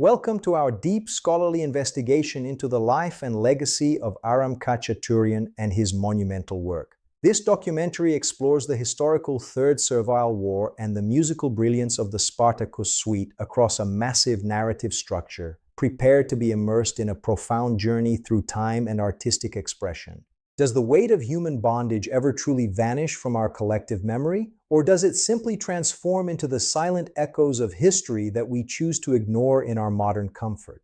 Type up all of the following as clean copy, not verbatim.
Welcome to our deep scholarly investigation into the life and legacy of Aram Khachaturian and his monumental work. This documentary explores the historical Third Servile War and the musical brilliance of the Spartacus suite across a massive narrative structure, prepared to be immersed in a profound journey through time and artistic expression. Does the weight of human bondage ever truly vanish from our collective memory? Or does it simply transform into the silent echoes of history that we choose to ignore in our modern comfort?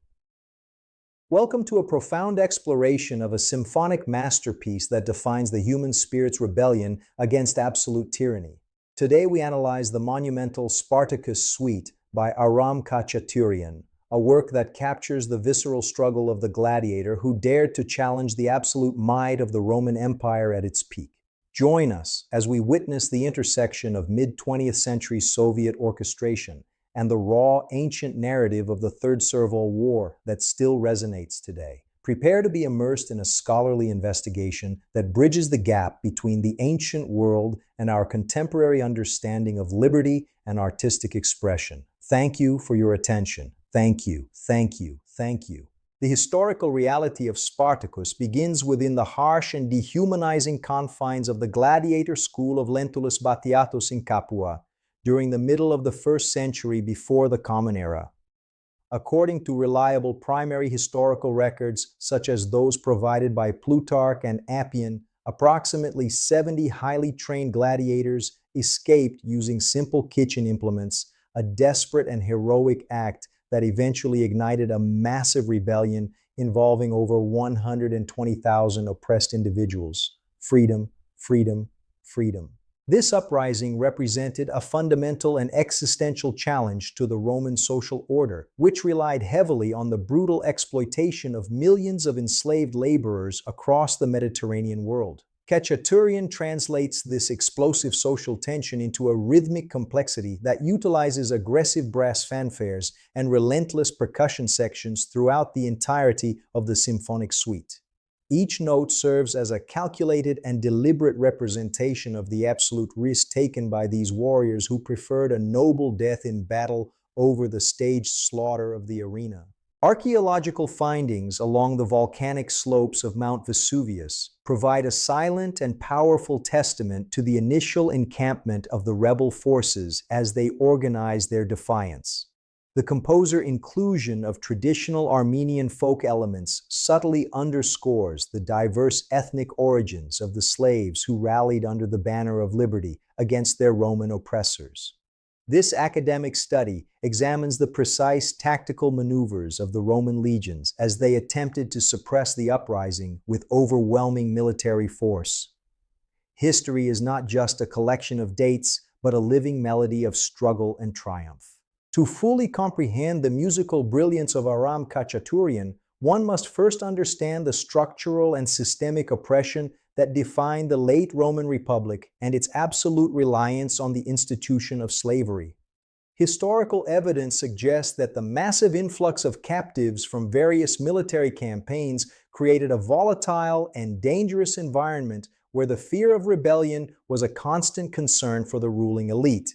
Welcome to a profound exploration of a symphonic masterpiece that defines the human spirit's rebellion against absolute tyranny. Today we analyze the monumental Spartacus suite by Aram Khachaturian, a work that captures the visceral struggle of the gladiator who dared to challenge the absolute might of the Roman Empire at its peak. Join us as we witness the intersection of mid-20th century Soviet orchestration and the raw, ancient narrative of the Third Servile War that still resonates today. Prepare to be immersed in a scholarly investigation that bridges the gap between the ancient world and our contemporary understanding of liberty and artistic expression. Thank you for your attention. Thank you, thank you, thank you. The historical reality of Spartacus begins within the harsh and dehumanizing confines of the gladiator school of Lentulus Batiatus in Capua during the middle of the 1st century before the Common Era. According to reliable primary historical records, such as those provided by Plutarch and Appian, approximately 70 highly trained gladiators escaped using simple kitchen implements, a desperate and heroic act that eventually ignited a massive rebellion involving over 120,000 oppressed individuals. Freedom, freedom, freedom. This uprising represented a fundamental and existential challenge to the Roman social order, which relied heavily on the brutal exploitation of millions of enslaved laborers across the Mediterranean world. Khachaturian translates this explosive social tension into a rhythmic complexity that utilizes aggressive brass fanfares and relentless percussion sections throughout the entirety of the symphonic suite. Each note serves as a calculated and deliberate representation of the absolute risk taken by these warriors who preferred a noble death in battle over the staged slaughter of the arena. Archaeological findings along the volcanic slopes of Mount Vesuvius provide a silent and powerful testament to the initial encampment of the rebel forces as they organized their defiance. The composer's inclusion of traditional Armenian folk elements subtly underscores the diverse ethnic origins of the slaves who rallied under the banner of liberty against their Roman oppressors. This academic study examines the precise tactical maneuvers of the Roman legions as they attempted to suppress the uprising with overwhelming military force. History is not just a collection of dates, but a living melody of struggle and triumph. To fully comprehend the musical brilliance of Aram Khachaturian, one must first understand the structural and systemic oppression that defined the late Roman Republic and its absolute reliance on the institution of slavery. Historical evidence suggests that the massive influx of captives from various military campaigns created a volatile and dangerous environment where the fear of rebellion was a constant concern for the ruling elite.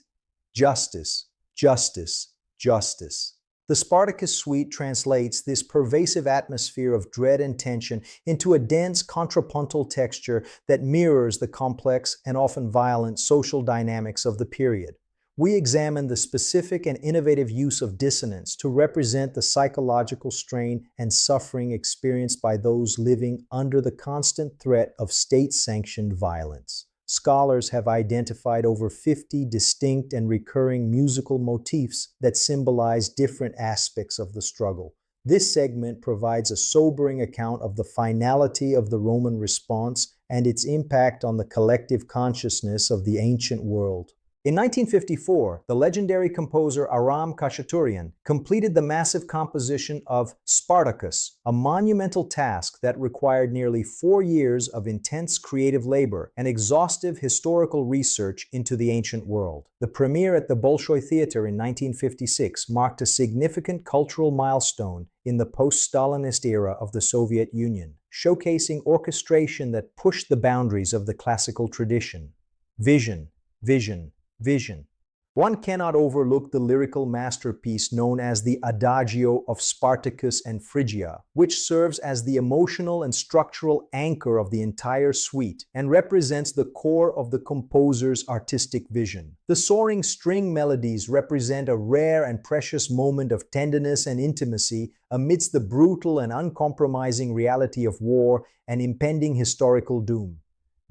Justice, justice, justice. The Spartacus suite translates this pervasive atmosphere of dread and tension into a dense contrapuntal texture that mirrors the complex and often violent social dynamics of the period. We examine the specific and innovative use of dissonance to represent the psychological strain and suffering experienced by those living under the constant threat of state-sanctioned violence. Scholars have identified over 50 distinct and recurring musical motifs that symbolize different aspects of the struggle. This segment provides a sobering account of the finality of the Roman response and its impact on the collective consciousness of the ancient world. In 1954, the legendary composer Aram Khachaturian completed the massive composition of Spartacus, a monumental task that required nearly 4 years of intense creative labor and exhaustive historical research into the ancient world. The premiere at the Bolshoi Theater in 1956 marked a significant cultural milestone in the post-Stalinist era of the Soviet Union, showcasing orchestration that pushed the boundaries of the classical tradition. Vision, vision, vision. One cannot overlook the lyrical masterpiece known as the Adagio of Spartacus and Phrygia, which serves as the emotional and structural anchor of the entire suite and represents the core of the composer's artistic vision. The soaring string melodies represent a rare and precious moment of tenderness and intimacy amidst the brutal and uncompromising reality of war and impending historical doom.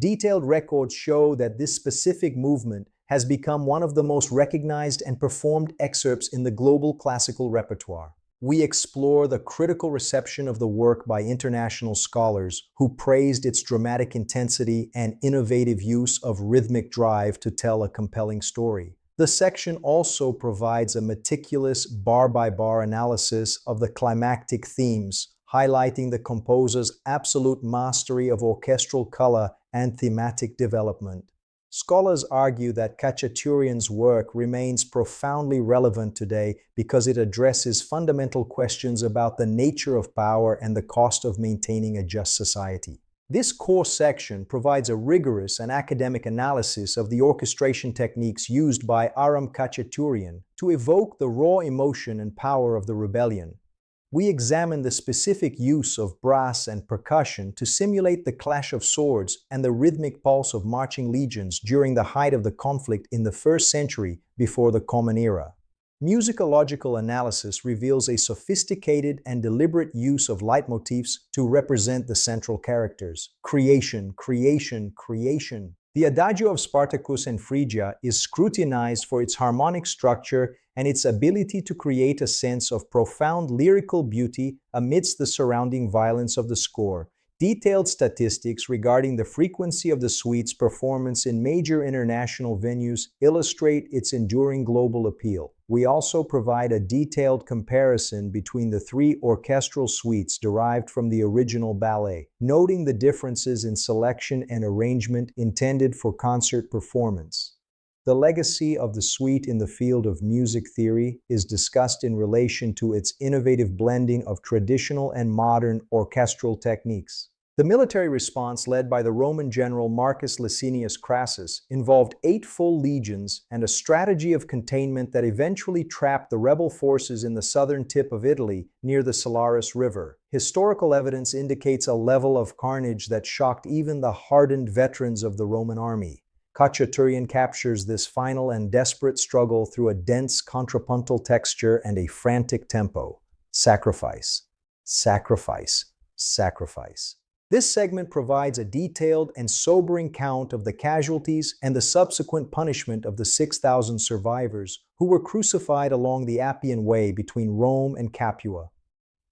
Detailed records show that this specific movement has become one of the most recognized and performed excerpts in the global classical repertoire. We explore the critical reception of the work by international scholars who praised its dramatic intensity and innovative use of rhythmic drive to tell a compelling story. The section also provides a meticulous bar-by-bar analysis of the climactic themes, highlighting the composer's absolute mastery of orchestral color and thematic development. Scholars argue that Khachaturian's work remains profoundly relevant today because it addresses fundamental questions about the nature of power and the cost of maintaining a just society. This core section provides a rigorous and academic analysis of the orchestration techniques used by Aram Khachaturian to evoke the raw emotion and power of the rebellion. We examine the specific use of brass and percussion to simulate the clash of swords and the rhythmic pulse of marching legions during the height of the conflict in the 1st century before the Common Era. Musicological analysis reveals a sophisticated and deliberate use of leitmotifs to represent the central characters. Creation, creation, creation. The Adagio of Spartacus and Phrygia is scrutinized for its harmonic structure and its ability to create a sense of profound lyrical beauty amidst the surrounding violence of the score. Detailed statistics regarding the frequency of the suite's performance in major international venues illustrate its enduring global appeal. We also provide a detailed comparison between the 3 orchestral suites derived from the original ballet, noting the differences in selection and arrangement intended for concert performance. The legacy of the suite in the field of music theory is discussed in relation to its innovative blending of traditional and modern orchestral techniques. The military response led by the Roman general Marcus Licinius Crassus involved 8 full legions and a strategy of containment that eventually trapped the rebel forces in the southern tip of Italy near the Salaris River. Historical evidence indicates a level of carnage that shocked even the hardened veterans of the Roman army. Khachaturian captures this final and desperate struggle through a dense contrapuntal texture and a frantic tempo. Sacrifice, sacrifice, sacrifice. This segment provides a detailed and sobering count of the casualties and the subsequent punishment of the 6,000 survivors who were crucified along the Appian Way between Rome and Capua.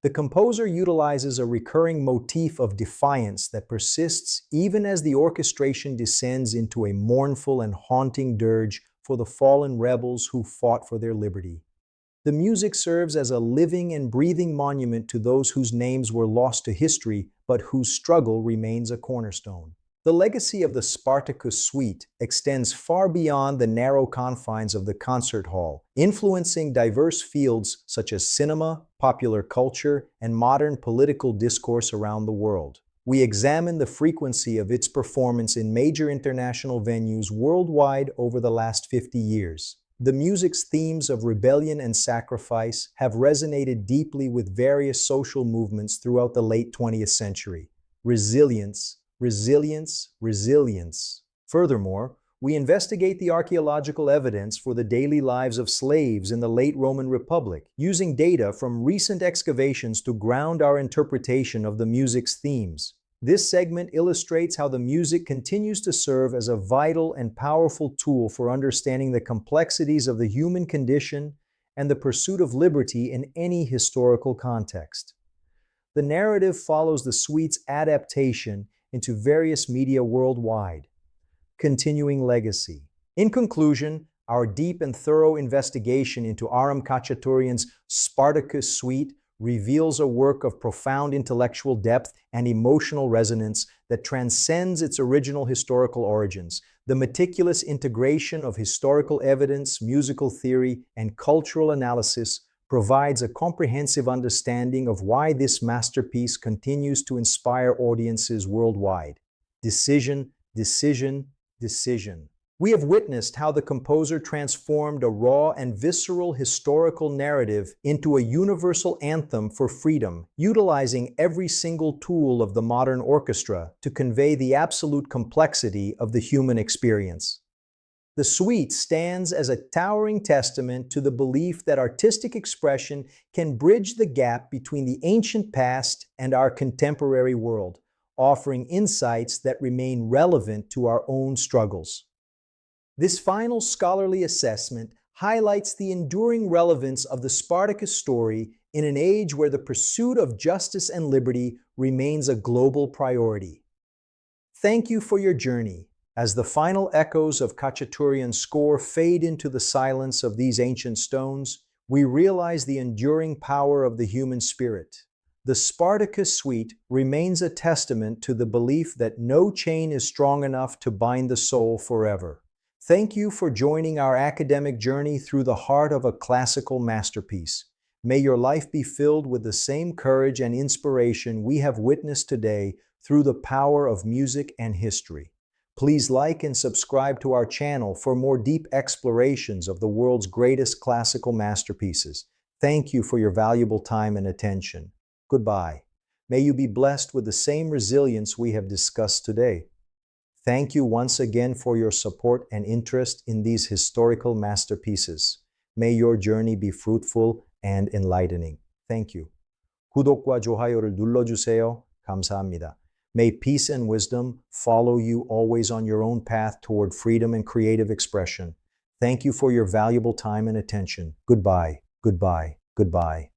The composer utilizes a recurring motif of defiance that persists even as the orchestration descends into a mournful and haunting dirge for the fallen rebels who fought for their liberty. The music serves as a living and breathing monument to those whose names were lost to history, but whose struggle remains a cornerstone. The legacy of the Spartacus suite extends far beyond the narrow confines of the concert hall, influencing diverse fields such as cinema, popular culture, and modern political discourse around the world. We examine the frequency of its performance in major international venues worldwide over the last 50 years. The music's themes of rebellion and sacrifice have resonated deeply with various social movements throughout the late 20th century. Resilience, resilience, resilience. Furthermore, we investigate the archaeological evidence for the daily lives of slaves in the late Roman Republic, using data from recent excavations to ground our interpretation of the music's themes. This segment illustrates how the music continues to serve as a vital and powerful tool for understanding the complexities of the human condition and the pursuit of liberty in any historical context. The narrative follows the suite's adaptation into various media worldwide. Continuing legacy. In conclusion, our deep and thorough investigation into Aram Khachaturian's Spartacus suite reveals a work of profound intellectual depth and emotional resonance that transcends its original historical origins. The meticulous integration of historical evidence, musical theory, and cultural analysis provides a comprehensive understanding of why this masterpiece continues to inspire audiences worldwide. Decision, decision, decision. We have witnessed how the composer transformed a raw and visceral historical narrative into a universal anthem for freedom, utilizing every single tool of the modern orchestra to convey the absolute complexity of the human experience. The suite stands as a towering testament to the belief that artistic expression can bridge the gap between the ancient past and our contemporary world, offering insights that remain relevant to our own struggles. This final scholarly assessment highlights the enduring relevance of the Spartacus story in an age where the pursuit of justice and liberty remains a global priority. Thank you for your journey. As the final echoes of Khachaturian's score fade into the silence of these ancient stones, we realize the enduring power of the human spirit. The Spartacus suite remains a testament to the belief that no chain is strong enough to bind the soul forever. Thank you for joining our academic journey through the heart of a classical masterpiece. May your life be filled with the same courage and inspiration we have witnessed today through the power of music and history. Please like and subscribe to our channel for more deep explorations of the world's greatest classical masterpieces. Thank you for your valuable time and attention. Goodbye. May you be blessed with the same resilience we have discussed today. Thank you once again for your support and interest in these historical masterpieces. May your journey be fruitful and enlightening. Thank you. 구독과 좋아요를 눌러주세요. 감사합니다. May peace and wisdom follow you always on your own path toward freedom and creative expression. Thank you for your valuable time and attention. Goodbye, goodbye, goodbye.